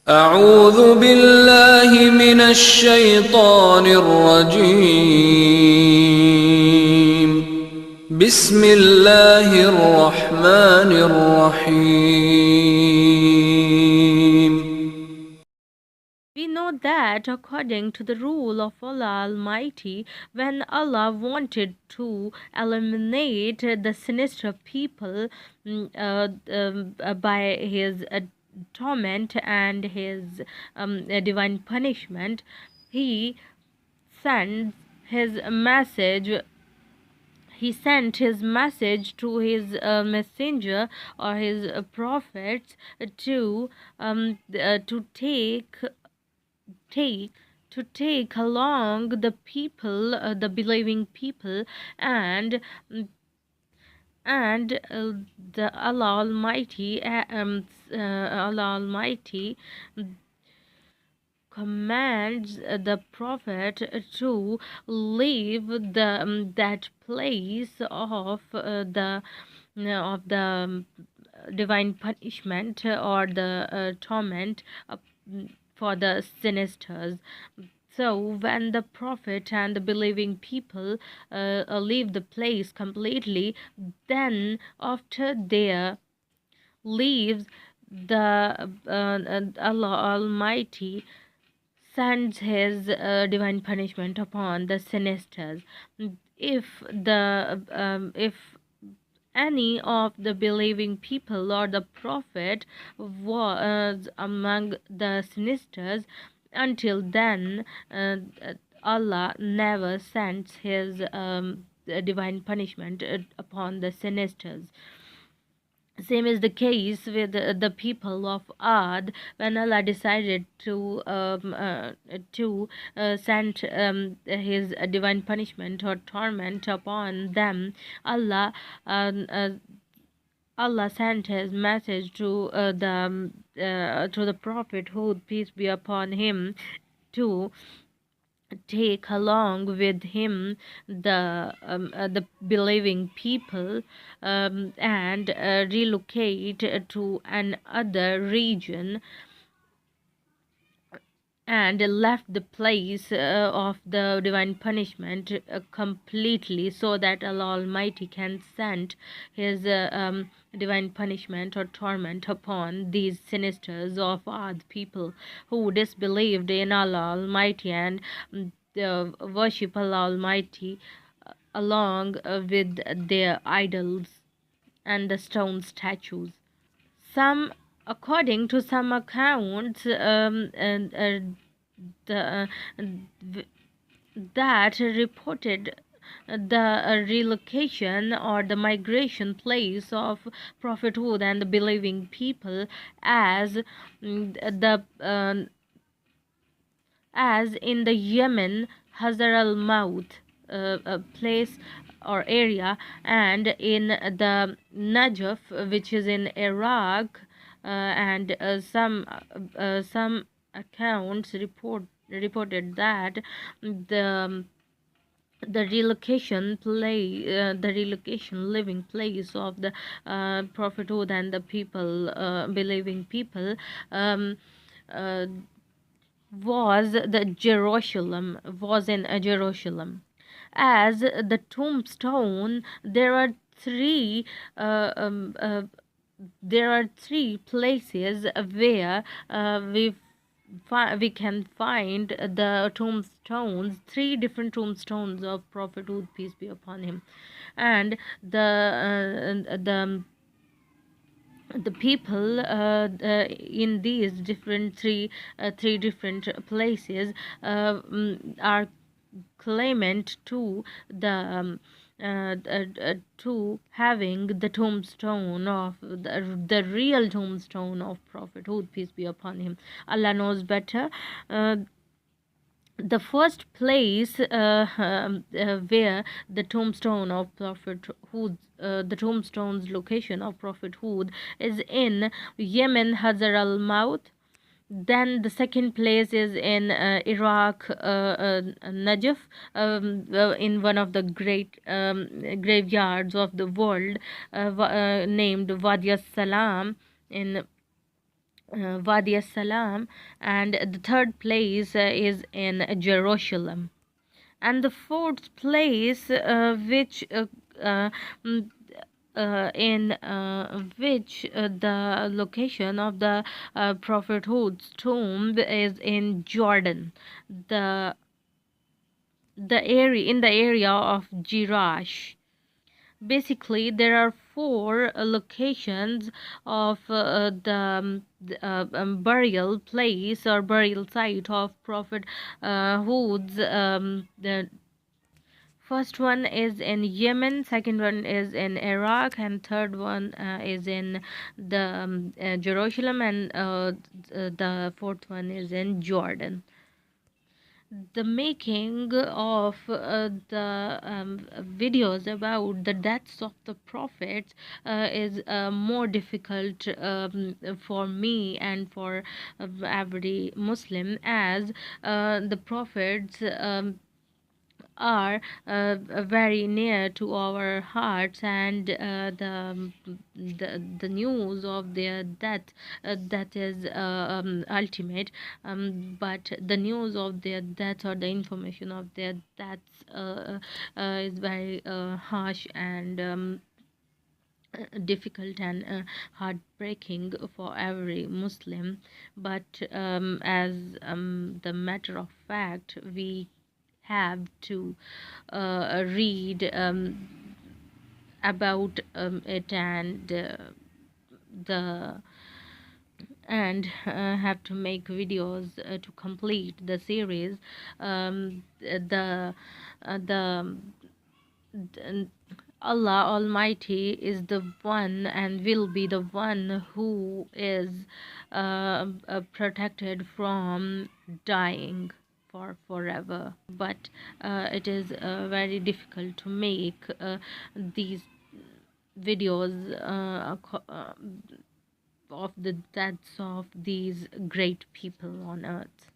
أعوذ بالله من الشيطان الرجيم بسم الله الرحمن الرحيم. We know that according to the rule of Allah Almighty, when Allah wanted to eliminate the sinister people by His torment and His divine punishment, He sends His message he sent his message to his messenger or his prophets to take along the people, the believing people, and the Allah Almighty commands the prophet to leave that place of the divine punishment or the torment for the sinisters. So when the prophet and the believing people leave the place completely, then after their leaves, the Allah Almighty sends his divine punishment upon the sinisters. If any of the believing people or the prophet was among the sinisters, until then Allah never sends his divine punishment upon the sinisters. Same is the case with the people of HUD. When Allah decided to send his divine punishment or torment upon them, Allah sent his message to the prophet HUD, peace be upon him, to take along with him the believing people and relocate to another region, and left the place of the divine punishment completely, so that Allah Almighty can send his divine punishment or torment upon these sinisters of other people who disbelieved in Allah Almighty and worship Allah Almighty along with their idols and the stone statues. According to some accounts, that reported the relocation or the migration place of prophethood and the believing people as as in the Yemen Hazar al-Maut place or area, and in the Najaf, which is in Iraq, and some accounts reported that the relocation living place of the prophethood and the people believing people was in Jerusalem. As the tombstone, there are three places where we can find the tombstones, three different tombstones of prophethood, peace be upon him, and the people in these three different places are claimant to the to having the tombstone of the real tombstone of prophethood, peace be upon him. Allah knows better. The first place where the tombstone of prophethood, the tombstone's location of prophethood, is in Yemen Hazar al-Maut. Then the second place is in Iraq, Najaf, in one of the great graveyards of the world, named Wadi as-Salam in Wadi as-Salam, and the third place is in Jerusalem, and the fourth place which mm, in which the location of the prophethood's tomb is in Jordan, the the area of Jirash. Basically, there are four locations of the burial place or burial site of Prophet Hud's. The first one is in Yemen, second one is in Iraq, and third one is in the Jerusalem, and the fourth one is in Jordan. The making of the videos about the deaths of the prophets is more difficult for me and for every Muslim, as the prophets are very near to our hearts, and the news of their death, that is ultimate, but the news of their death or the information of their deaths is very harsh and difficult and heartbreaking for every Muslim. But as the matter of fact, we have to read about it, and the have to make videos to complete the series. The Allah Almighty is the one and will be the one who is protected from dying for forever. But it is very difficult to make these videos of the deaths of these great people on earth.